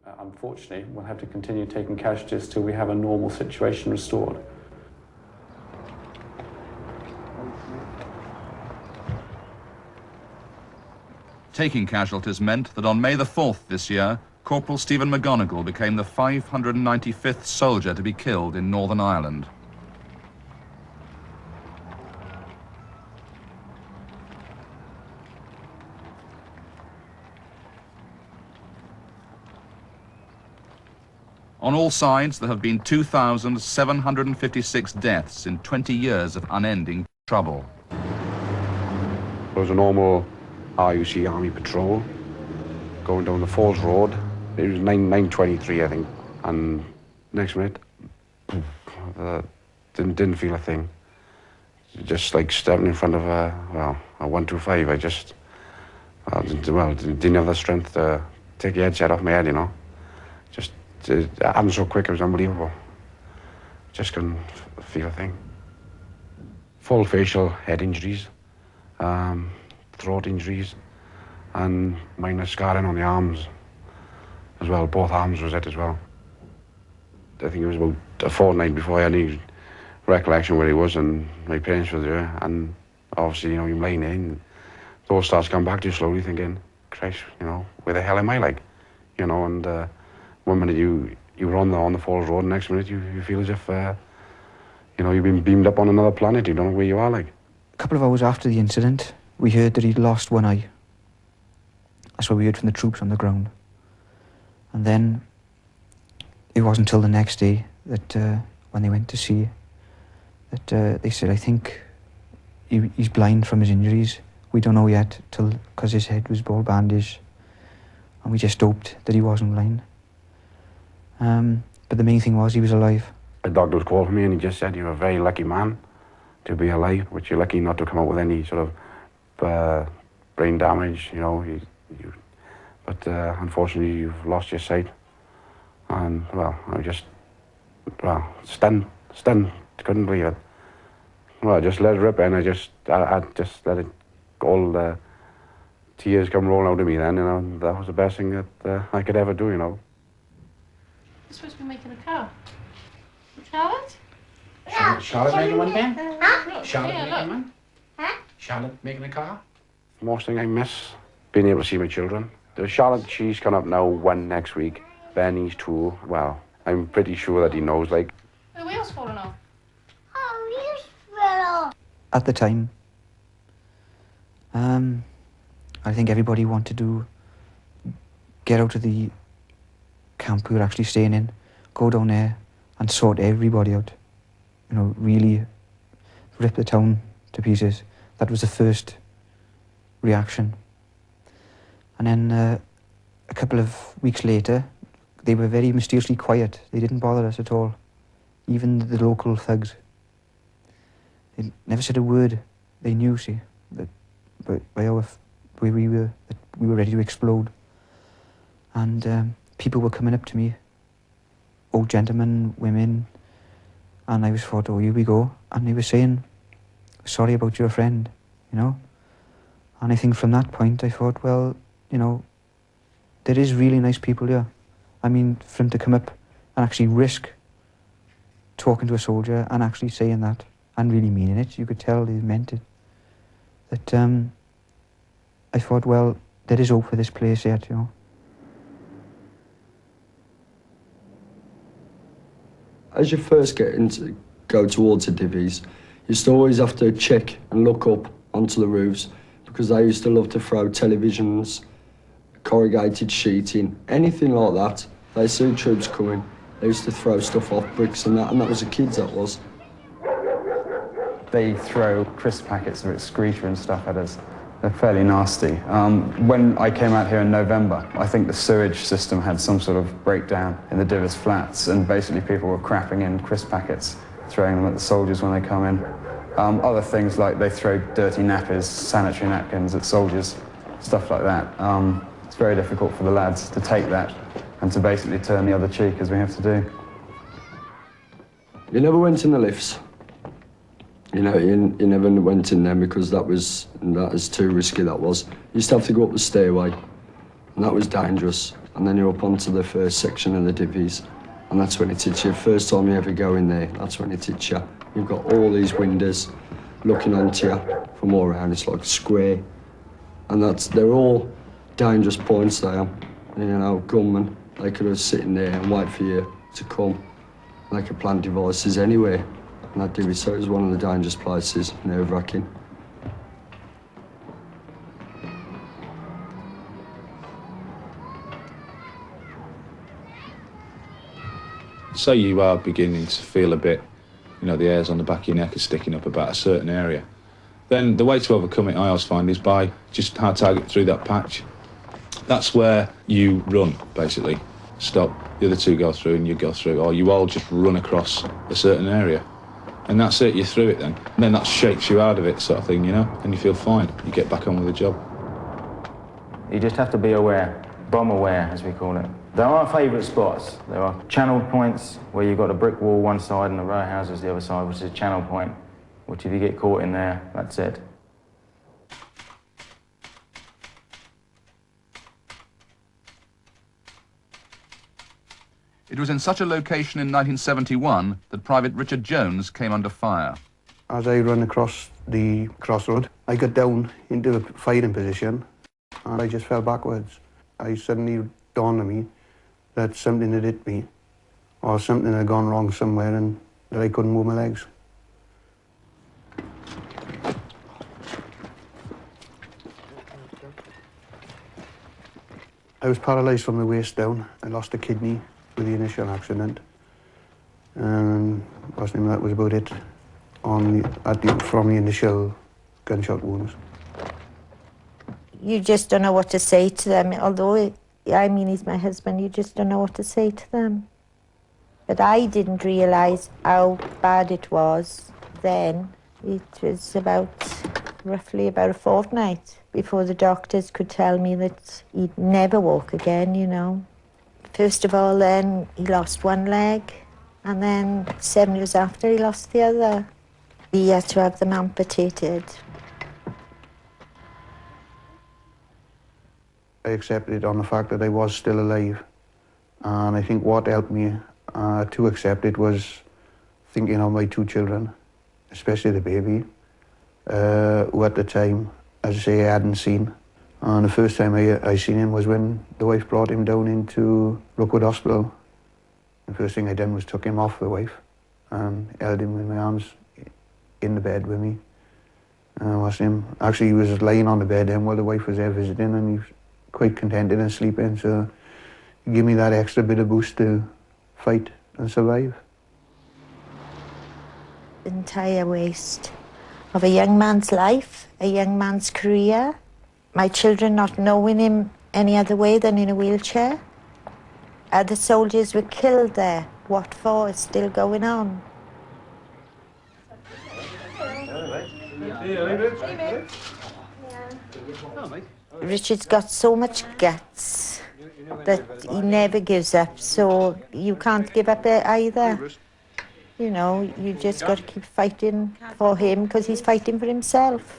Unfortunately, we'll have to continue taking casualties till we have a normal situation restored. Taking casualties meant that on May the 4th this year, Corporal Stephen McGonigal became the 595th soldier to be killed in Northern Ireland. On all sides, there have been 2,756 deaths in 20 years of unending trouble. It was a normal RUC Army patrol going down the Falls Road. It was 9:23, I think, and next minute, didn't feel a thing. Just like stepping in front of a 125, I just, didn't have the strength to take the headset off my head, you know. Just, it happened so quick, it was unbelievable. Just couldn't feel a thing. Full facial head injuries, throat injuries, and minor scarring on the arms as well. Both arms was it as well. I think it was about a fortnight before I had any recollection where he was, and my parents were there, and obviously, you know, you're lying there, and those starts coming back to you slowly, thinking, Christ, you know, where the hell am I, like? You know, and one minute you were on the Falls Road, and the next minute you feel as if, you know, you've been beamed up on another planet, you don't know where you are, like. A couple of hours after the incident, we heard that he'd lost one eye. That's what we heard from the troops on the ground. And then it wasn't until the next day that when they went to see that they said, I think he's blind from his injuries. We don't know yet, because his head was all bandaged, and we just hoped that he wasn't blind. But the main thing was he was alive. A doctor was called for me, and he just said, you're a very lucky man to be alive, but you're lucky not to come out with any sort of brain damage, you know. But unfortunately, you've lost your sight. And, well, I just, stunned, couldn't believe it. Well, I just let it rip, and I just let it, all the tears come rolling out of me then, you know. That was the best thing that I could ever do, you know. You're supposed to be making a car. Charlotte? Charlotte making one, Ben? Huh? Charlotte Yeah, making look. one? Huh? Charlotte making a car? Most thing I miss, being able to see my children. There's Charlotte, she's coming up now 1 next week. Ben, he's 2. Well, I'm pretty sure that he knows, like. The wheel's falling off. Oh, you fell off. At the time, I think everybody wanted to get out of the camp we were actually staying in, go down there and sort everybody out. You know, really rip the town to pieces. That was the first reaction. And then a couple of weeks later, they were very mysteriously quiet. They didn't bother us at all. Even the local thugs. They never said a word. They knew, see, that by our where we were, that we were ready to explode. And people were coming up to me, old gentlemen, women, and I was thought, oh, here we go. And they were saying, sorry about your friend, you know. And I think from that point I thought, well, you know, there is really nice people here. I mean, for him to come up and actually risk talking to a soldier and actually saying that and really meaning it, you could tell he meant it. That I thought, well, there is hope for this place yet, you know. As you first go towards the divvies, you used to always have to check and look up onto the roofs, because I used to love to throw televisions, corrugated sheeting, anything like that. They see troops coming, they used to throw stuff off bricks and that was the kids, that was. They throw crisp packets of excreta and stuff at us. They're fairly nasty. When I came out here in November, I think the sewage system had some sort of breakdown in the Divis flats, and basically people were crapping in crisp packets, throwing them at the soldiers when they come in. Other things like they throw dirty nappies, sanitary napkins at soldiers, stuff like that. It's very difficult for the lads to take that and to basically turn the other cheek, as we have to do. You never went in the lifts. You know, you never went in them because that was too risky, that was. You used to have to go up the stairway, and that was dangerous. and then you're up onto the first section of the divvies, and that's when it hits you. First time you ever go in there, that's when it hits you. You've got all these windows looking onto you from all around. It's like a square, and they're all dangerous points there. You know, gunmen, they could have sitting there and wait for you to come. They could plant devices anywhere, and that divvy, so it was one of the dangerous places, nerve-wracking. Say you are beginning to feel a bit, you know, the hairs on the back of your neck are sticking up about a certain area. Then the way to overcome it, I always find, is by just hard target through that patch. That's where you run, basically. Stop, the other two go through and you go through, or you all just run across a certain area. And that's it, you're through it then. And then that shakes you out of it, sort of thing, you know, and you feel fine. You get back on with the job. You just have to be aware, bomb aware, as we call it. There are favourite spots. There are channel points where you've got a brick wall one side and a row of houses the other side, which is a channel point, which if you get caught in there, that's it. It was in such a location in 1971 that Private Richard Jones came under fire. As I run across the crossroad, I got down into a firing position and I just fell backwards. I suddenly dawned on me that something had hit me or something had gone wrong somewhere and that I couldn't move my legs. I was paralysed from the waist down. I lost a kidney with the initial accident. And that was about it from the initial gunshot wounds. You just don't know what to say to them, although, I mean, he's my husband, you just don't know what to say to them. But I didn't realise how bad it was then. It was roughly about a fortnight before the doctors could tell me that he'd never walk again, you know. First of all, then, he lost one leg, and then 7 years after, he lost the other. He had to have them amputated. I accepted it on the fact that I was still alive. And I think what helped me to accept it was thinking of my two children, especially the baby, who at the time, as I say, I hadn't seen. And the first time I seen him was when the wife brought him down into Rookwood Hospital. The first thing I done was took him off the wife and held him in my arms in the bed with me. And I watched him. Actually, he was lying on the bed then while the wife was there visiting, and he was quite contented and sleeping, so it gave me that extra bit of boost to fight and survive. The entire waste of a young man's life, a young man's career, my children not knowing him any other way than in a wheelchair. Other soldiers were killed there. What for is still going on. Richard's got so much guts that he never gives up, so you can't give up either. You know, you just got to keep fighting for him because he's fighting for himself.